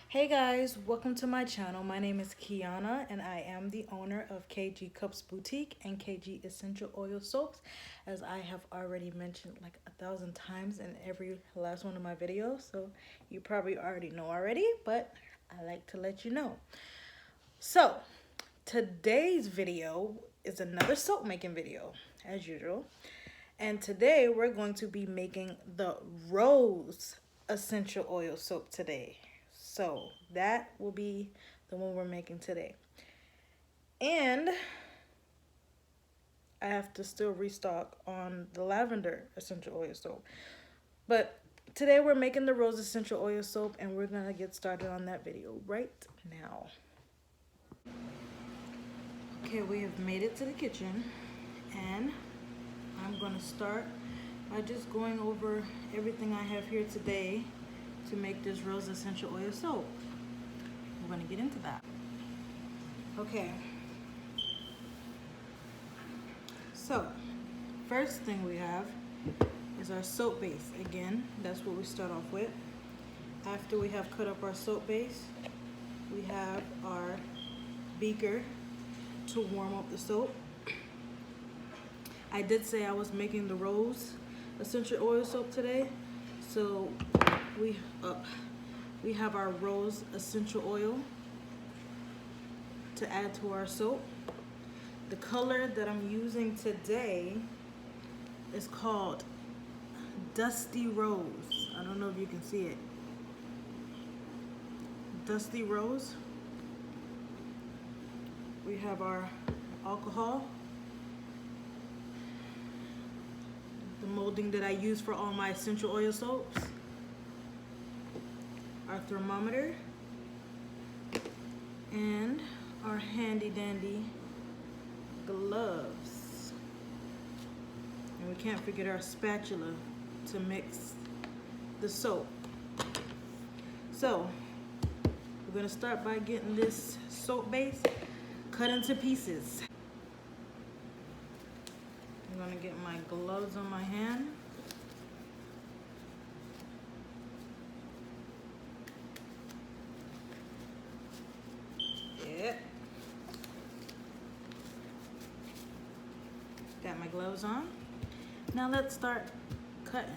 Hey guys, welcome to my channel. My name is Kiana and I am the owner of KG Cups Boutique and KG Essential Oil Soaps, as I have already mentioned like 1,000 times in every last one of my videos. So you probably already know already, but I like to let you know. So today's video is another soap making video as usual. And today we're going to be making the Rose Essential Oil Soap today. So that will be the one we're making today. And I have to still restock on the Lavender Essential Oil Soap. But today we're making the Rose Essential Oil Soap and we're going to get started on that video right now. Okay, we have made it to the kitchen and I'm going to start by just going over everything I have here today to make this Rose Essential Oil Soap. We're going to get into that. Okay. So, first thing we have is our soap base. Again, that's what we start off with. After we have cut up our soap base, we have our beaker to warm up the soap. I did say I was making the Rose Essential Oil Soap today. So we have our Rose Essential Oil to add to our soap. The color that I'm using today is called Dusty Rose. I don't know if you can see it. Dusty Rose. We have our alcohol. The molding that I use for all my essential oil soaps. Our thermometer. And our handy dandy gloves. And we can't forget our spatula to mix the soap. So we're going to start by getting this soap base cut into pieces. I'm going to get my gloves on my hand. Yep. Got my gloves on. Now let's start cutting.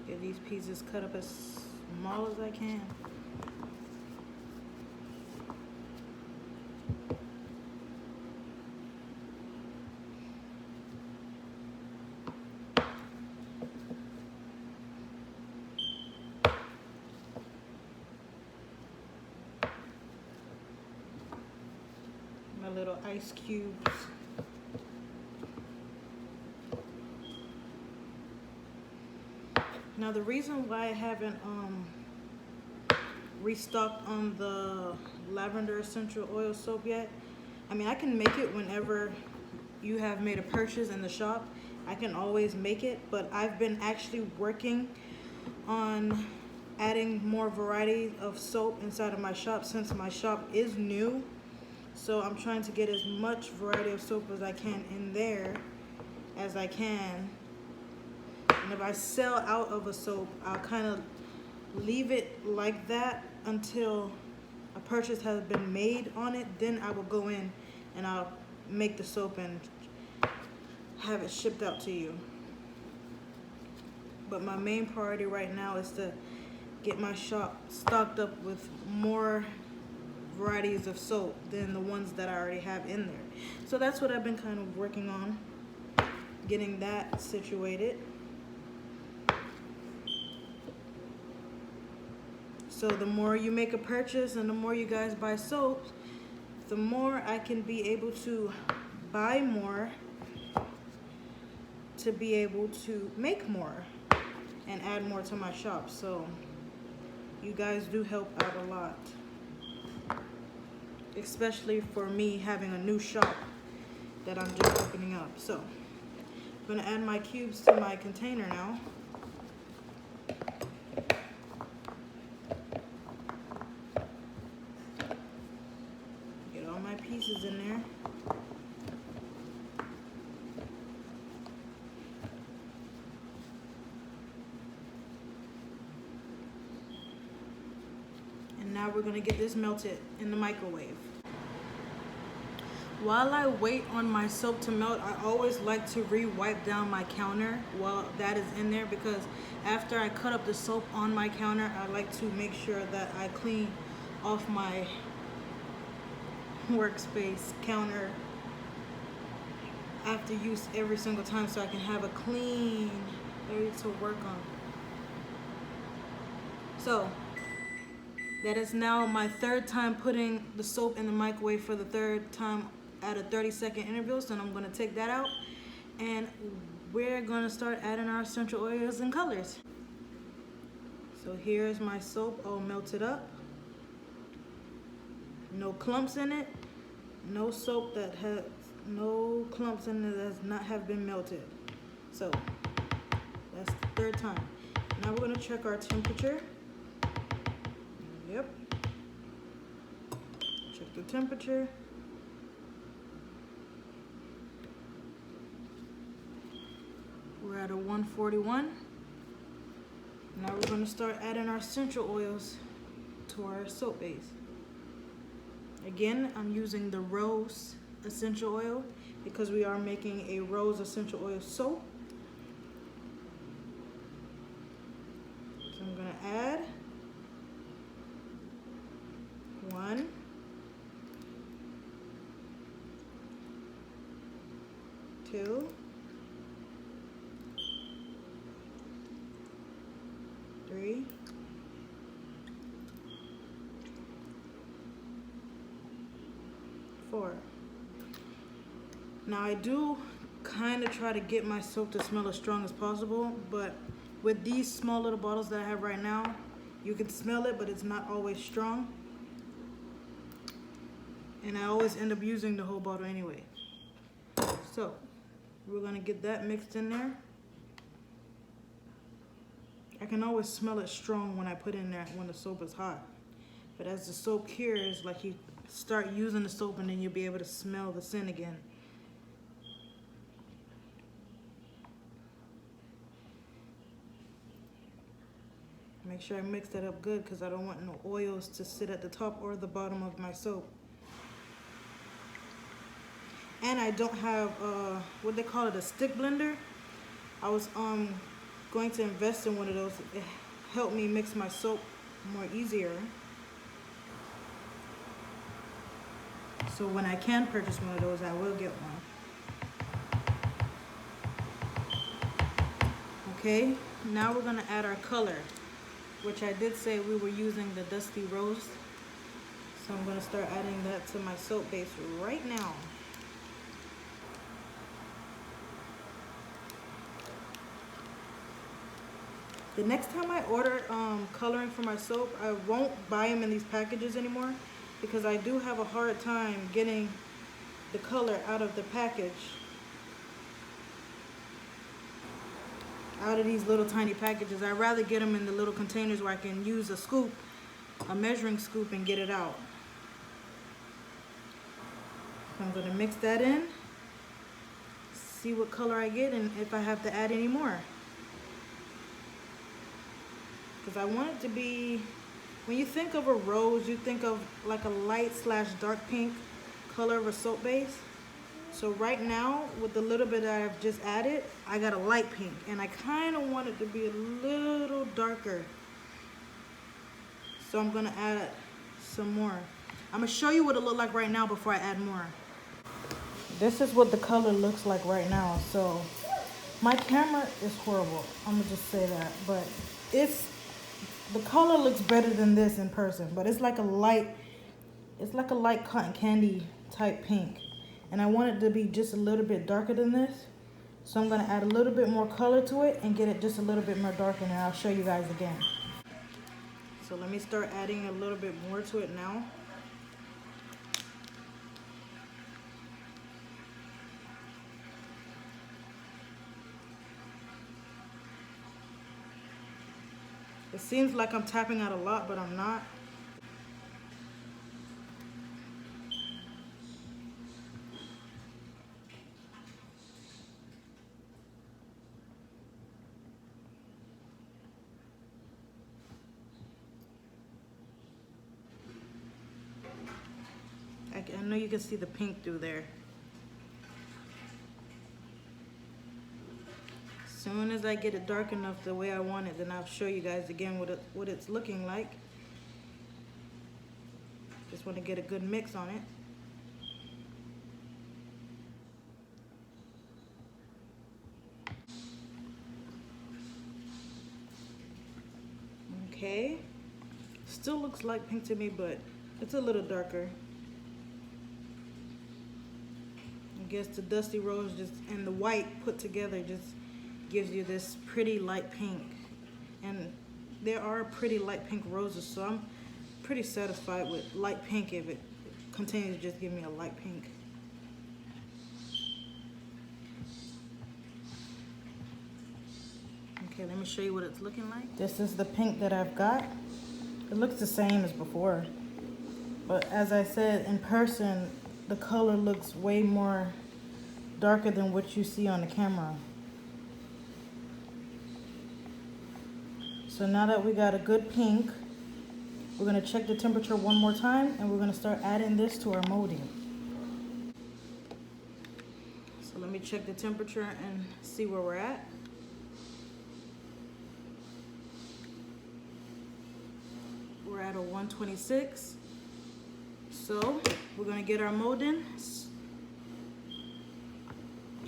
Get these pieces cut up as small as I can. My little ice cubes. Now the reason why I haven't restocked on the Lavender Essential Oil Soap yet, I mean I can make it whenever you have made a purchase in the shop. I can always make it, but I've been actually working on adding more variety of soap inside of my shop since my shop is new. So I'm trying to get as much variety of soap as I can in there as I can. And if I sell out of a soap, I'll kind of leave it like that until a purchase has been made on it. Then I will go in and I'll make the soap and have it shipped out to you. But my main priority right now is to get my shop stocked up with more varieties of soap than the ones that I already have in there. So that's what I've been kind of working on, getting that situated. So the more you make a purchase and the more you guys buy soaps, the more I can be able to buy more to be able to make more and add more to my shop. So you guys do help out a lot, especially for me having a new shop that I'm just opening up. So I'm gonna add my cubes to my container now. Get all my pieces in there. And now we're gonna get this melted in the microwave. While I wait on my soap to melt, I always like to re-wipe down my counter while that is in there, because after I cut up the soap on my counter, I like to make sure that I clean off my workspace counter after use every single time, so I can have a clean area to work on. So that is now my third time putting the soap in the microwave for the third time at a 30-second interval. So I'm going to take that out and we're going to start adding our essential oils and colors. So here's my soap all melted up. No clumps in it. No soap that has no clumps in it that does not have been melted. So that's the third time. Now we're going to check our temperature. Yep. Check the temperature. We're at a 141. Now we're going to start adding our essential oils to our soap base. Again, I'm using the rose essential oil because we are making a rose essential oil soap. So I'm going to add 1, 2, 3, 4. Now I do kind of try to get my soap to smell as strong as possible, but with these small little bottles that I have right now, you can smell it, but it's not always strong. And I always end up using the whole bottle anyway. So we're gonna get that mixed in there. I can always smell it strong when I put in there when the soap is hot. But as the soap cures, like you start using the soap and then you'll be able to smell the scent again. Make sure I mix that up good because I don't want no oils to sit at the top or the bottom of my soap. And I don't have what they call it, a stick blender. I was going to invest in one of those. It helped me mix my soap more easier. So when I can purchase one of those, I will get one. Okay, now we're gonna add our color, which I did say we were using the Dusty Rose. So I'm gonna start adding that to my soap base right now. The next time I order coloring for my soap, I won't buy them in these packages anymore because I do have a hard time getting the color out of the package, out of these little tiny packages. I'd rather get them in the little containers where I can use a scoop, a measuring scoop, and get it out. So I'm going to mix that in, see what color I get and if I have to add any more. Because I want it to be, when you think of a rose, you think of like a light / dark pink color of a soap base. So right now, with the little bit that I've just added, I got a light pink. And I kind of want it to be a little darker. So I'm going to add some more. I'm going to show you what it looks like right now before I add more. This is what the color looks like right now. So my camera is horrible. I'm going to just say that. But it's The color looks better than this in person, but it's like a light cotton candy type pink. And I want it to be just a little bit darker than this. So I'm gonna add a little bit more color to it and get it just a little bit more darker, and I'll show you guys again. So let me start adding a little bit more to it now. It seems like I'm tapping out a lot, but I'm not. I know you can see the pink through there. As soon as I get it dark enough the way I want it, then I'll show you guys again what it's looking like. Just want to get a good mix on it. Okay, still looks like pink to me, but it's a little darker. I guess the dusty rose just and the white put together just gives you this pretty light pink. And there are pretty light pink roses, so I'm pretty satisfied with light pink if it continues to just give me a light pink. Okay, let me show you what it's looking like. This is the pink that I've got. It looks the same as before, but as I said, in person, the color looks way more darker than what you see on the camera. So now that we got a good pink, we're gonna check the temperature one more time, and we're gonna start adding this to our molding. So let me check the temperature and see where we're at. We're at a 126. So we're gonna get our molding.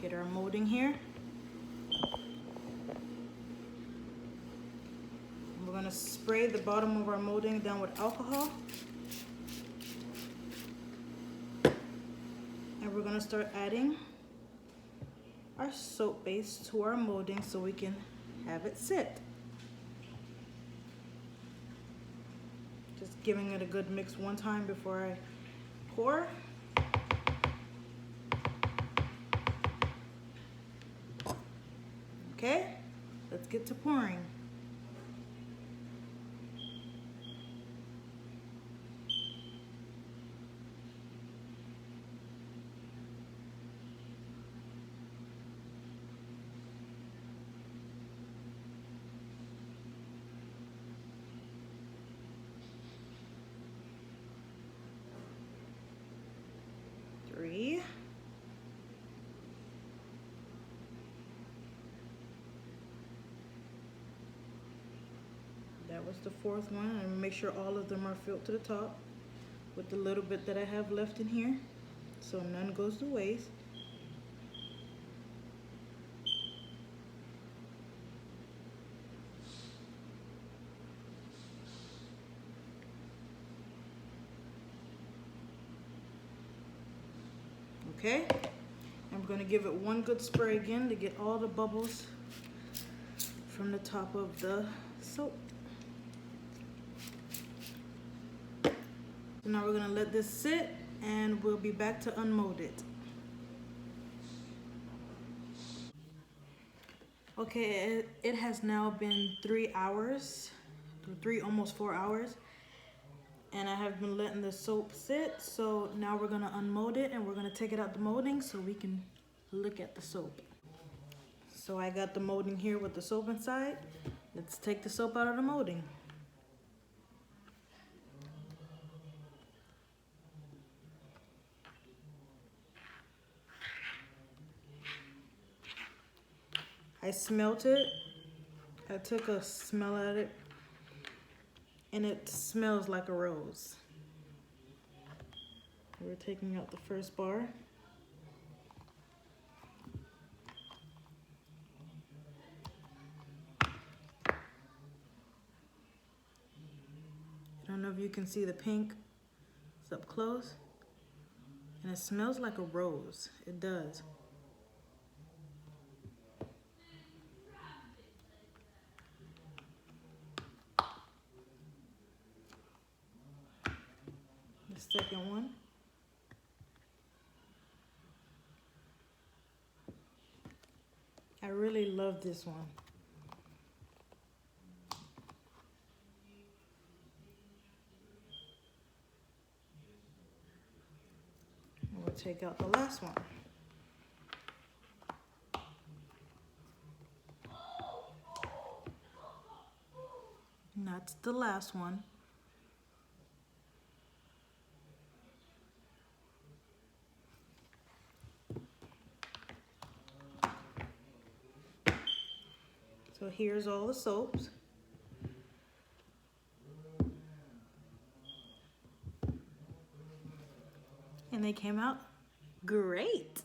Get our molding here. We're gonna spray the bottom of our molding down with alcohol. And we're gonna start adding our soap base to our molding so we can have it sit. Just giving it a good mix one time before I pour. Okay, let's get to pouring. Three. That was the fourth one, and make sure all of them are filled to the top with the little bit that I have left in here, so none goes to waste. Okay, and we're going to give it one good spray again to get all the bubbles from the top of the soap. So now we're going to let this sit, and we'll be back to unmold it. Okay, it has now been 3 hours, almost 4 hours. And I have been letting the soap sit, so now we're gonna unmold it, and we're gonna take it out the molding so we can look at the soap. So I got the molding here with the soap inside. Let's take the soap out of the molding. I smelt it. I took a smell at it, and it smells like a rose. We're taking out the first bar. if you can see the pink. It's up close. And it smells like a rose. It does. The second one. I really love this one. We'll take out the last one. And that's the last one. So here's all the soaps. And they came out great.